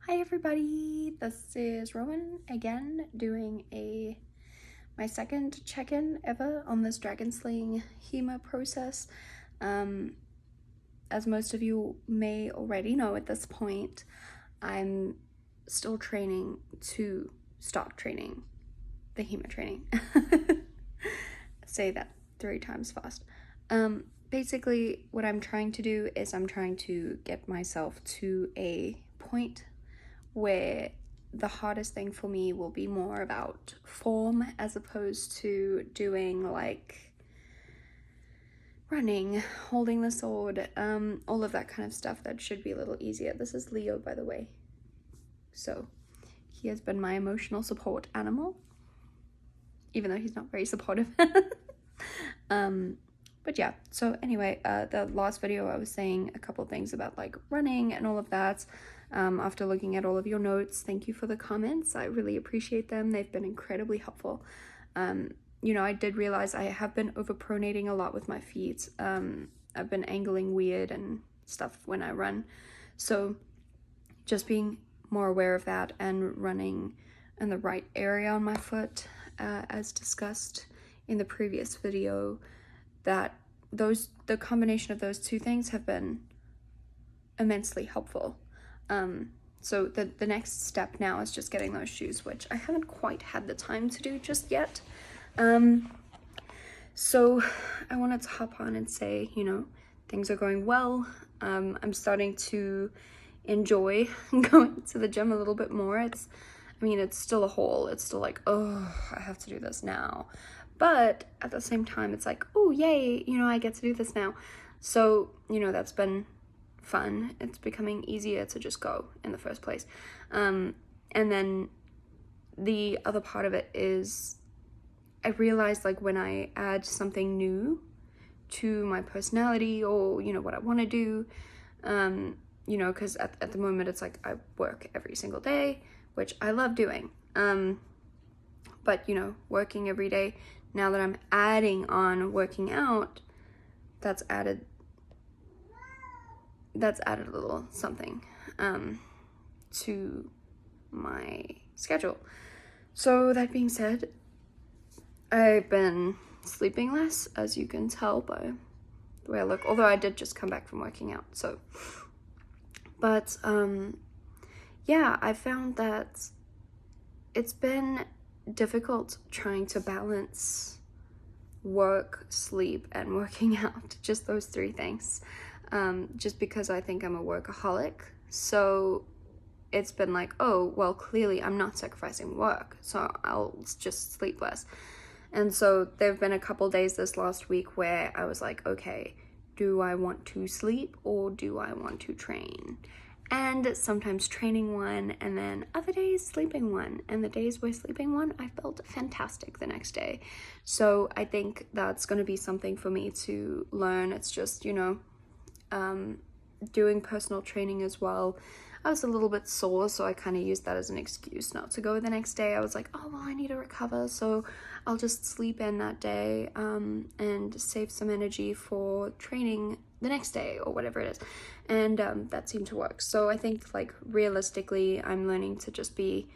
Hi everybody, this is Rowan again doing my second check-in ever on this dragon slaying HEMA process. As most of you may already know at this point, I'm still training to start training the HEMA training. Say that 3 times fast. Basically what I'm trying to do is I'm trying to get myself to a point where the hardest thing for me will be more about form as opposed to doing like running, holding the sword, all of that kind of stuff that should be a little easier. This is Leo, by the way. So he has been my emotional support animal, even though he's not very supportive. But yeah, so anyway, the last video I was saying a couple things about like running and all of that. After looking at all of your notes, thank you for the comments. I really appreciate them. They've been incredibly helpful. You know, I did realize I have been overpronating a lot with my feet. I've been angling weird and stuff when I run. So just being more aware of that and running in the right area on my foot, as discussed in the previous video, that the combination of those two things have been immensely helpful. So the next step now is just getting those shoes, which I haven't quite had the time to do just yet. So I wanted to hop on and say, you know, things are going well. I'm starting to enjoy going to the gym a little bit more. I mean, it's still a haul. It's still like, oh, I have to do this now. But at the same time, it's like, oh, yay, you know, I get to do this now. So, you know, that's been fun. It's becoming easier to just go in the first place. And then the other part of it is I realized like when I add something new to my personality or, you know, what I want to do, you know, because at the moment it's like I work every single day, which I love doing. But, you know, working every day, now that I'm adding on working out, that's added a little something to my schedule. So that being said, I've been sleeping less, as you can tell by the way I look, although I did just come back from working out. So, but yeah, I found that it's been difficult trying to balance work, sleep, and working out, just those 3 things. Just because I think I'm a workaholic. So it's been like, oh, well, clearly I'm not sacrificing work, so I'll just sleep less. And so there have been a couple days this last week where I was like, okay, do I want to sleep or do I want to train? And sometimes training won, and then other days sleeping won. And the days where sleeping won, I felt fantastic the next day. So I think that's going to be something for me to learn. It's just, you know, doing personal training as well. I was a little bit sore, so I kind of used that as an excuse not to go the next day. I was like, oh, well, I need to recover, so I'll just sleep in that day and save some energy for training the next day or whatever it is. And that seemed to work. So I think, like, realistically, I'm learning to just be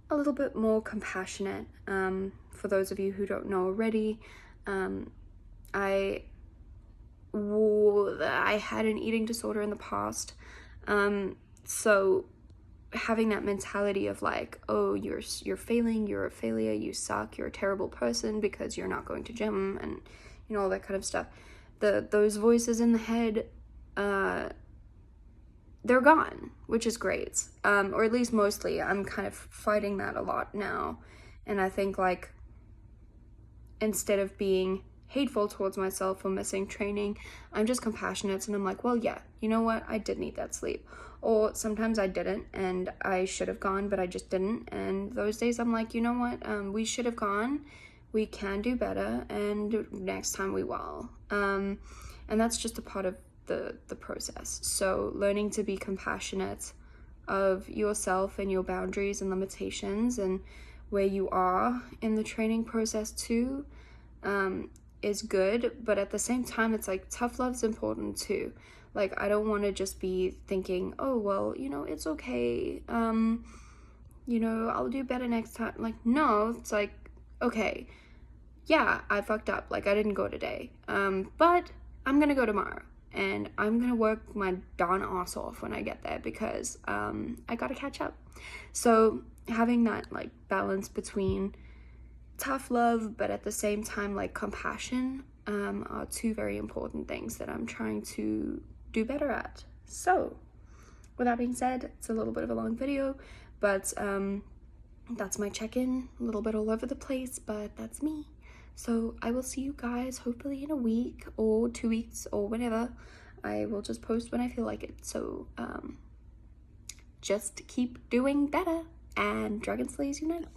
a little bit more compassionate. For those of you who don't know already, I had an eating disorder in the past. So having that mentality of like, oh, you're failing, you're a failure, you suck, you're a terrible person because you're not going to gym, and you know, all that kind of stuff. Those voices in the head, they're gone, which is great. Or at least mostly. I'm kind of fighting that a lot now. And I think like instead of being hateful towards myself for missing training, I'm just compassionate, and I'm like, well, yeah, you know what, I did need that sleep. Or sometimes I didn't and I should have gone, but I just didn't. And those days I'm like, you know what, we should have gone, we can do better, and next time we will. And that's just a part of the process. So learning to be compassionate of yourself and your boundaries and limitations and where you are in the training process too, is good, but at the same time, it's like tough love's important too. Like, I don't want to just be thinking, oh, well, you know, it's okay. You know, I'll do better next time. Like, no, it's like, okay, yeah, I fucked up. Like, I didn't go today. But I'm gonna go tomorrow. And I'm gonna work my darn ass off when I get there because I gotta catch up. So having that like balance between tough love but at the same time like compassion are two very important things that I'm trying to do better at. So with that being said, it's a little bit of a long video, but that's my check-in, a little bit all over the place, but that's me. So I will see you guys hopefully in a week or 2 weeks or whenever. I will just post when I feel like it. So just keep doing better and Dragon Slayers Unite.